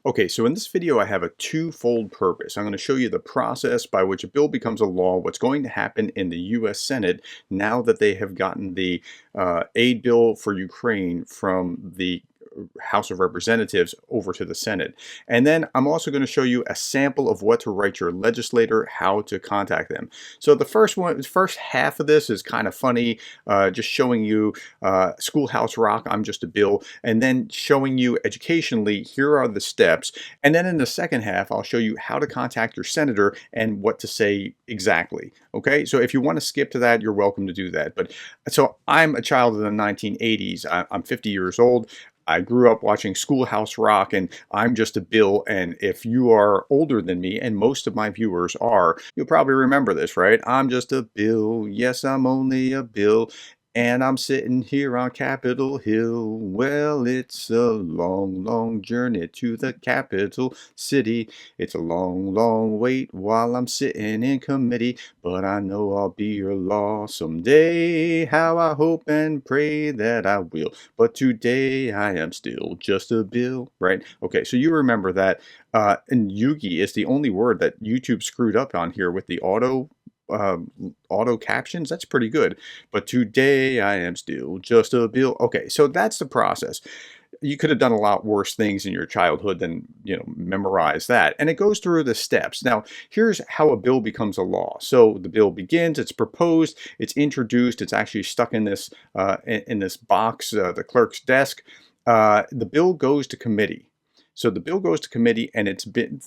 Okay, so in this video I have a twofold purpose. I'm going to show you the process by which a bill becomes a law, what's going to happen in the US Senate now that they have gotten the aid bill for Ukraine from the House of Representatives over to the Senate. And then I'm also going to show you a sample of what to write your legislator, how to contact them. So the first half of this is kind of funny, just showing you Schoolhouse Rock, I'm just a bill, and then showing you educationally, here are the steps. And then in the second half, I'll show you how to contact your senator and what to say exactly. Okay, so if you want to skip to that, you're welcome to do that. But so I'm a child of the 1980s. I'm 50 years old. I grew up watching Schoolhouse Rock, and I'm just a bill. And if you are older than me, and most of my viewers are, you'll probably remember this, right? I'm just a bill. Yes, I'm only a bill. And I'm sitting here on Capitol Hill. Well, it's a long, long journey to the capital city. It's a long, long wait while I'm sitting in committee. But I know I'll be your law someday. How I hope and pray that I will. But today I am still just a bill, right? Okay, so you remember that. And Yugi is the only word that YouTube screwed up on here with the auto captions. That's pretty good. But today I am still just a bill. Okay, so that's the process. You could have done a lot worse things in your childhood than, memorize that. And it goes through the steps. Now, here's how a bill becomes a law. So the bill begins, it's proposed, it's introduced, it's actually stuck in this box, the clerk's desk. The bill goes to committee. So the bill goes to committee, and it's been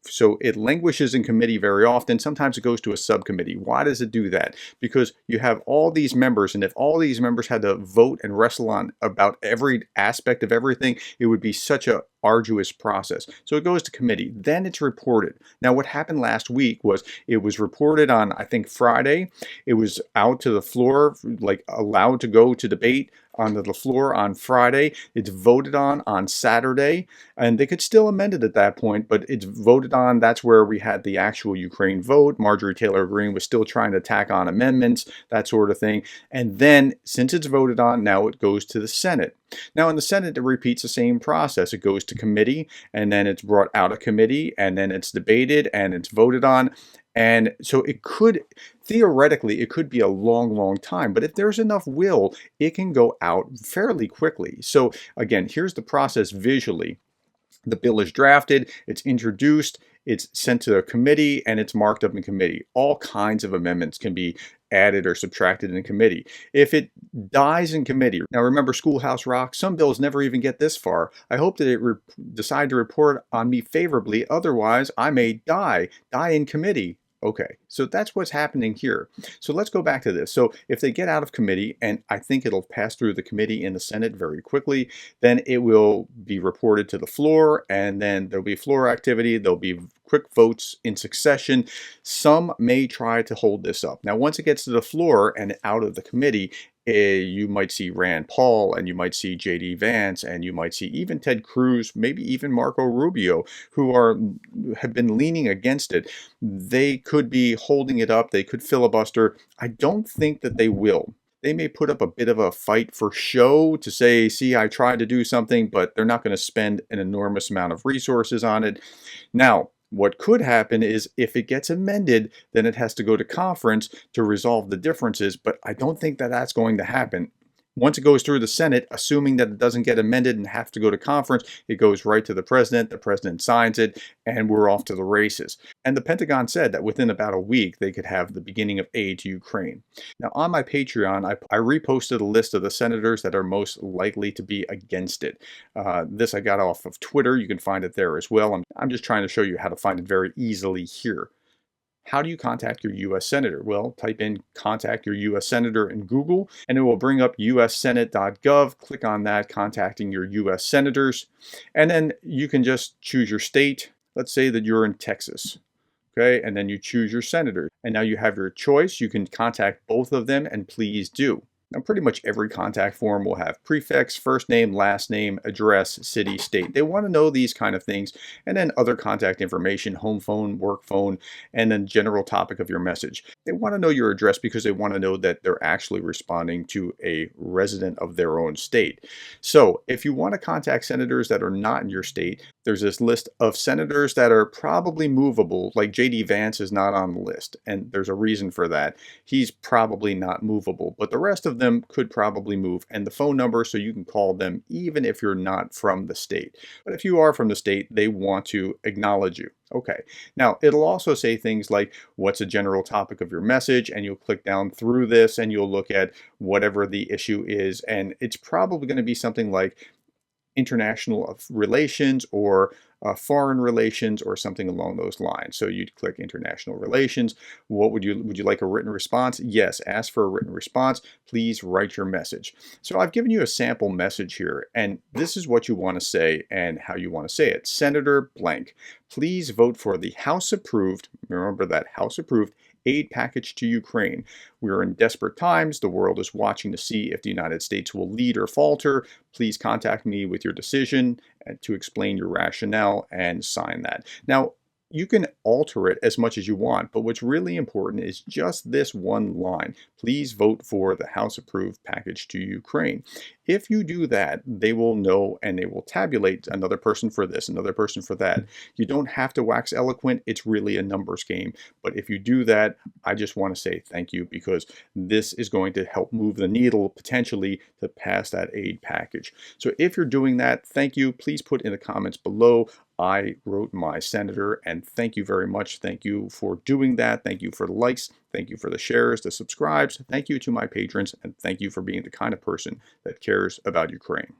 so it languishes in committee very often. Sometimes it goes to a subcommittee. Why does it do that? Because you have all these members, and if all these members had to vote and wrestle on about every aspect of everything, it would be such a arduous process. So it goes to committee. Then it's reported. Now, what happened last week was it was reported on, I think, Friday. It was out to the floor, allowed to go to debate onto the floor on Friday. It's voted on Saturday, and they could still amend it at that point, but it's voted on. That's where we had the actual Ukraine vote. Marjorie Taylor Greene was still trying to tack on amendments, that sort of thing. And then, since it's voted on, now it goes to the Senate. Now, in the Senate, it repeats the same process. It goes to committee, and then it's brought out of committee, and then it's debated, and it's voted on. And so theoretically, it could be a long, long time. But if there's enough will, it can go out fairly quickly. So again, here's the process visually. The bill is drafted, it's introduced, it's sent to a committee, and it's marked up in committee. All kinds of amendments can be added or subtracted in committee. If it dies in committee, now remember Schoolhouse Rock, some bills never even get this far. I hope that it decide to report on me favorably, otherwise I may die in committee. Okay, so that's what's happening here. So let's go back to this. So if they get out of committee, and I think it'll pass through the committee in the Senate very quickly, then it will be reported to the floor, and then there'll be floor activity. There'll be quick votes in succession. Some may try to hold this up. Now, once it gets to the floor and out of the committee, you might see Rand Paul, and you might see J.D. Vance, and you might see even Ted Cruz, maybe even Marco Rubio, who have been leaning against it. They could be holding it up. They could filibuster. I don't think that they will. They may put up a bit of a fight for show to say, see, I tried to do something, but they're not going to spend an enormous amount of resources on it. Now, what could happen is if it gets amended, then it has to go to conference to resolve the differences, but I don't think that that's going to happen. Once it goes through the Senate, assuming that it doesn't get amended and have to go to conference, it goes right to the president signs it, and we're off to the races. And the Pentagon said that within about a week, they could have the beginning of aid to Ukraine. Now, on my Patreon, I reposted a list of the senators that are most likely to be against it. This I got off of Twitter. You can find it there as well. I'm just trying to show you how to find it very easily here. How do you contact your U.S. Senator? Well, type in contact your U.S. Senator in Google, and it will bring up ussenate.gov. Click on that, contacting your U.S. Senators. And then you can just choose your state. Let's say that you're in Texas. Okay, and then you choose your senator. And now you have your choice. You can contact both of them, and please do. Now, pretty much every contact form will have prefix, first name, last name, address, city, state. They want to know these kind of things, and then other contact information, home phone, work phone, and then general topic of your message. They want to know your address because they want to know that they're actually responding to a resident of their own state. So if you want to contact senators that are not in your state, there's this list of senators that are probably movable, like JD Vance is not on the list, and there's a reason for that. He's probably not movable, but the rest of them could probably move, and the phone number so you can call them even if you're not from the state. But if you are from the state, they want to acknowledge you. Okay, now it'll also say things like what's a general topic of your message, and you'll click down through this and you'll look at whatever the issue is, and it's probably going to be something like international relations or foreign relations or something along those lines. So you'd click international relations. What would you like a written response? Yes, ask for a written response. Please write your message. So I've given you a sample message here, and this is what you want to say and how you want to say it. Senator blank, please vote for the House approved, remember that House approved aid package to Ukraine. We are in desperate times. The world is watching to see if the United States will lead or falter. Please contact me with your decision and to explain your rationale and sign that. Now, you can alter it as much as you want, but what's really important is just this one line. Please vote for the House approved package to Ukraine. If you do that, they will know and they will tabulate another person for this, another person for that. You don't have to wax eloquent. It's really a numbers game. But if you do that, I just want to say thank you because this is going to help move the needle potentially to pass that aid package. So if you're doing that, thank you. Please put in the comments below. I wrote my senator, and thank you very much. Thank you for doing that. Thank you for the likes. Thank you for the shares, the subscribes. Thank you to my patrons, and thank you for being the kind of person that cares about Ukraine.